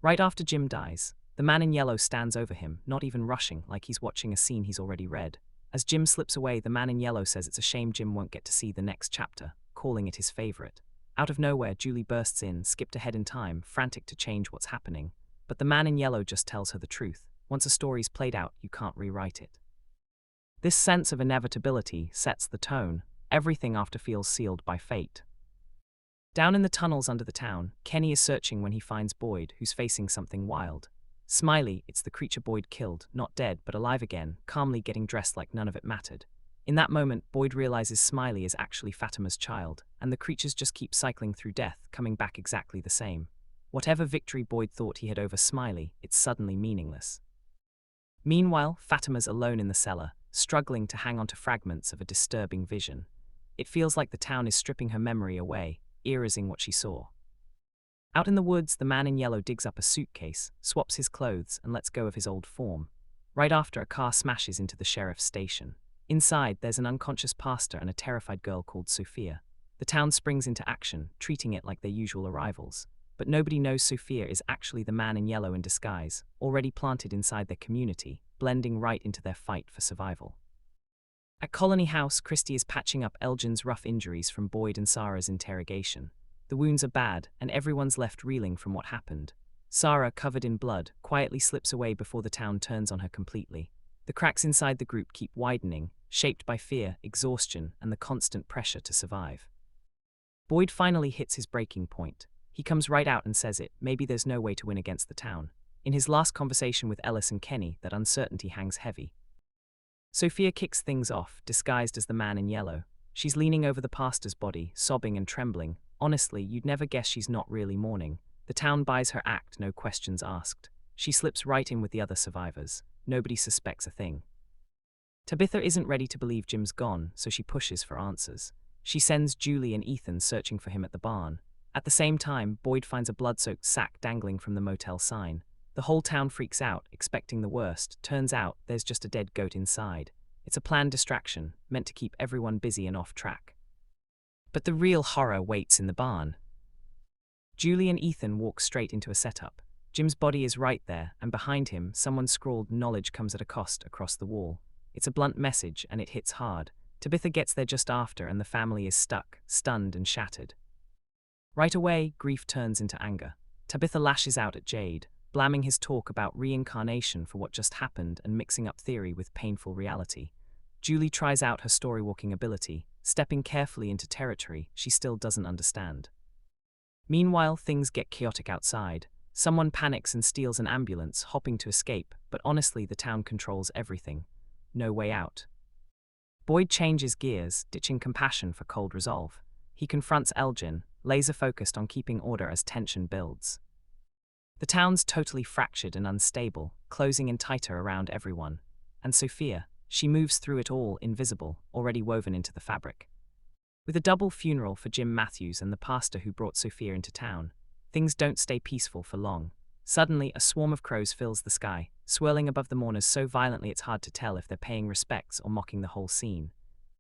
Right after Jim dies, the man in yellow stands over him, not even rushing, like he's watching a scene he's already read. As Jim slips away, the man in yellow says it's a shame Jim won't get to see the next chapter, calling it his favorite. Out of nowhere, Julie bursts in, skipped ahead in time, frantic to change what's happening. But the man in yellow just tells her the truth. Once a story's played out, you can't rewrite it. This sense of inevitability sets the tone. Everything after feels sealed by fate. Down in the tunnels under the town, Kenny is searching when he finds Boyd, who's facing something wild. Smiley, it's the creature Boyd killed, not dead but alive again, calmly getting dressed like none of it mattered. In that moment, Boyd realizes Smiley is actually Fatima's child, and the creatures just keep cycling through death, coming back exactly the same. Whatever victory Boyd thought he had over Smiley, it's suddenly meaningless. Meanwhile, Fatima's alone in the cellar, struggling to hang on to fragments of a disturbing vision. It feels like the town is stripping her memory away, erasing what she saw. Out in the woods, the man in yellow digs up a suitcase, swaps his clothes, and lets go of his old form. Right after, a car smashes into the sheriff's station. Inside, there's an unconscious pastor and a terrified girl called Sophia. The town springs into action, treating it like their usual arrivals. But nobody knows Sophia is actually the man in yellow in disguise, already planted inside their community, blending right into their fight for survival. At Colony House, Christy is patching up Elgin's rough injuries from Boyd and Sarah's interrogation. The wounds are bad, and everyone's left reeling from what happened. Sarah, covered in blood, quietly slips away before the town turns on her completely. The cracks inside the group keep widening, shaped by fear, exhaustion, and the constant pressure to survive. Boyd finally hits his breaking point. He comes right out and says it, maybe there's no way to win against the town. In his last conversation with Ellis and Kenny, that uncertainty hangs heavy. Sophia kicks things off, disguised as the man in yellow. She's leaning over the pastor's body, sobbing and trembling. Honestly, you'd never guess she's not really mourning. The town buys her act, no questions asked. She slips right in with the other survivors. Nobody suspects a thing. Tabitha isn't ready to believe Jim's gone, so she pushes for answers. She sends Julie and Ethan searching for him at the barn. At the same time, Boyd finds a blood-soaked sack dangling from the motel sign. The whole town freaks out, expecting the worst. Turns out, there's just a dead goat inside. It's a planned distraction, meant to keep everyone busy and off track. But the real horror waits in the barn. Julie and Ethan walk straight into a setup. Jim's body is right there, and behind him, someone scrawled "Knowledge comes at a cost" across the wall. It's a blunt message, and it hits hard. Tabitha gets there just after, and the family is stuck, stunned and shattered. Right away, grief turns into anger. Tabitha lashes out at Jade, blaming his talk about reincarnation for what just happened and mixing up theory with painful reality. Julie tries out her story-walking ability, stepping carefully into territory she still doesn't understand. Meanwhile, things get chaotic outside. Someone panics and steals an ambulance, hopping to escape, but honestly, the town controls everything. No way out. Boyd changes gears, ditching compassion for cold resolve. He confronts Elgin, laser-focused on keeping order as tension builds. The town's totally fractured and unstable, closing in tighter around everyone. And Sophia, she moves through it all, invisible, already woven into the fabric. With a double funeral for Jim Matthews and the pastor who brought Sophia into town, things don't stay peaceful for long. Suddenly, a swarm of crows fills the sky, swirling above the mourners so violently it's hard to tell if they're paying respects or mocking the whole scene.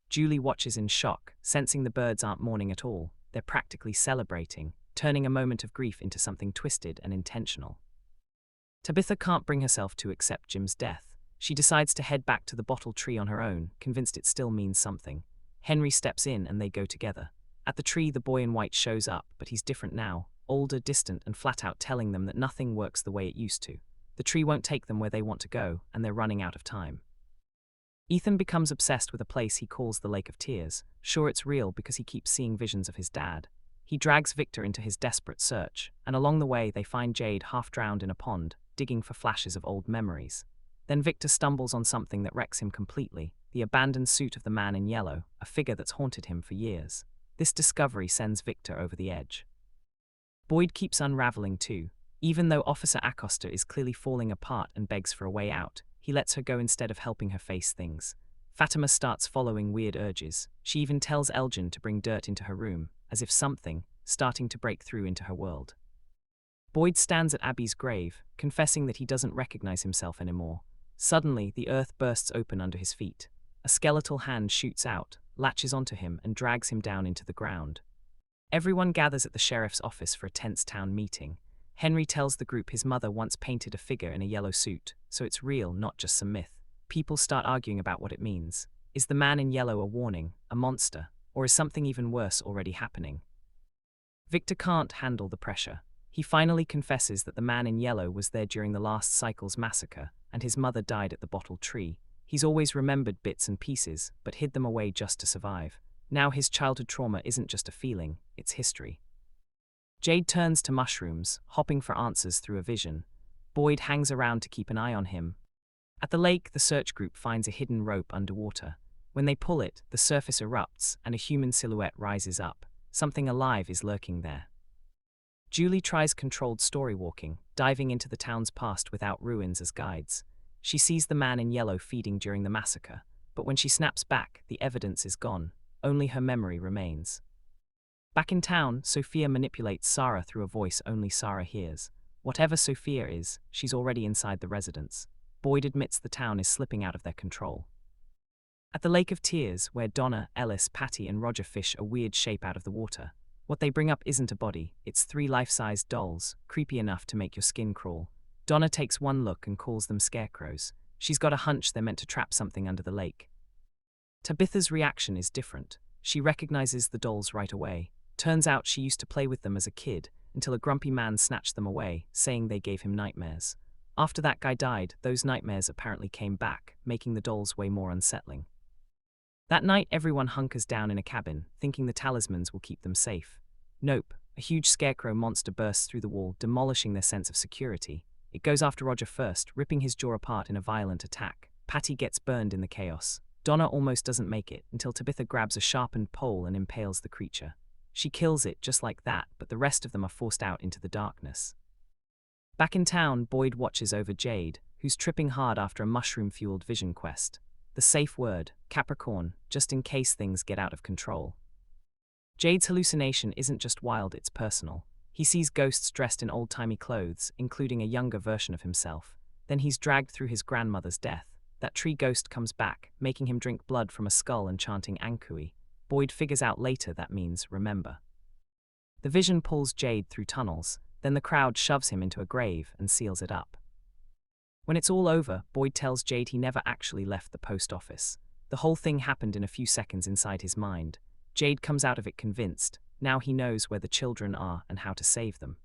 Julie watches in shock, sensing the birds aren't mourning at all. They're practically celebrating, turning a moment of grief into something twisted and intentional. Tabitha can't bring herself to accept Jim's death. She decides to head back to the bottle tree on her own, convinced it still means something. Henry steps in and they go together. At the tree, the boy in white shows up, but he's different now, older, distant, and flat out telling them that nothing works the way it used to. The tree won't take them where they want to go, and they're running out of time. Ethan becomes obsessed with a place he calls the Lake of Tears, sure it's real because he keeps seeing visions of his dad. He drags Victor into his desperate search, and along the way they find Jade half drowned in a pond, digging for flashes of old memories. Then Victor stumbles on something that wrecks him completely, the abandoned suit of the man in yellow, a figure that's haunted him for years. This discovery sends Victor over the edge. Boyd keeps unraveling too. Even though Officer Acosta is clearly falling apart and begs for a way out, he lets her go instead of helping her face things. Fatima starts following weird urges. She even tells Elgin to bring dirt into her room, as if something, starting to break through into her world. Boyd stands at Abby's grave, confessing that he doesn't recognize himself anymore. Suddenly, the earth bursts open under his feet. A skeletal hand shoots out, latches onto him, and drags him down into the ground. Everyone gathers at the sheriff's office for a tense town meeting. Henry tells the group his mother once painted a figure in a yellow suit, so it's real, not just some myth. People start arguing about what it means. Is the man in yellow a warning, a monster, or is something even worse already happening? Victor can't handle the pressure. He finally confesses that the man in yellow was there during the last cycle's massacre, and his mother died at the bottled tree. He's always remembered bits and pieces, but hid them away just to survive. Now his childhood trauma isn't just a feeling, it's history. Jade turns to mushrooms, hopping for answers through a vision. Boyd hangs around to keep an eye on him. At the lake, the search group finds a hidden rope underwater. When they pull it, the surface erupts and a human silhouette rises up. Something alive is lurking there. Julie tries controlled story walking, diving into the town's past without ruins as guides. She sees the man in yellow feeding during the massacre, but when she snaps back, the evidence is gone. Only her memory remains. Back in town, Sophia manipulates Sarah through a voice only Sarah hears. Whatever Sophia is, she's already inside the residence. Boyd admits the town is slipping out of their control. At the Lake of Tears, where Donna, Ellis, Patty, and Roger fish a weird shape out of the water, what they bring up isn't a body, it's 3 life-sized dolls, creepy enough to make your skin crawl. Donna takes one look and calls them scarecrows. She's got a hunch they're meant to trap something under the lake. Tabitha's reaction is different. She recognizes the dolls right away. Turns out she used to play with them as a kid, until a grumpy man snatched them away, saying they gave him nightmares. After that guy died, those nightmares apparently came back, making the dolls way more unsettling. That night, everyone hunkers down in a cabin, thinking the talismans will keep them safe. Nope, a huge scarecrow monster bursts through the wall, demolishing their sense of security. It goes after Roger first, ripping his jaw apart in a violent attack. Patty gets burned in the chaos. Donna almost doesn't make it, until Tabitha grabs a sharpened pole and impales the creature. She kills it just like that, but the rest of them are forced out into the darkness. Back in town, Boyd watches over Jade, who's tripping hard after a mushroom-fueled vision quest. The safe word, Capricorn, just in case things get out of control. Jade's hallucination isn't just wild, it's personal. He sees ghosts dressed in old-timey clothes, including a younger version of himself. Then he's dragged through his grandmother's death. That tree ghost comes back, making him drink blood from a skull and chanting Ankui. Boyd figures out later that means remember. The vision pulls Jade through tunnels, then the crowd shoves him into a grave and seals it up. When it's all over, Boyd tells Jade he never actually left the post office. The whole thing happened in a few seconds inside his mind. Jade comes out of it convinced. Now he knows where the children are and how to save them.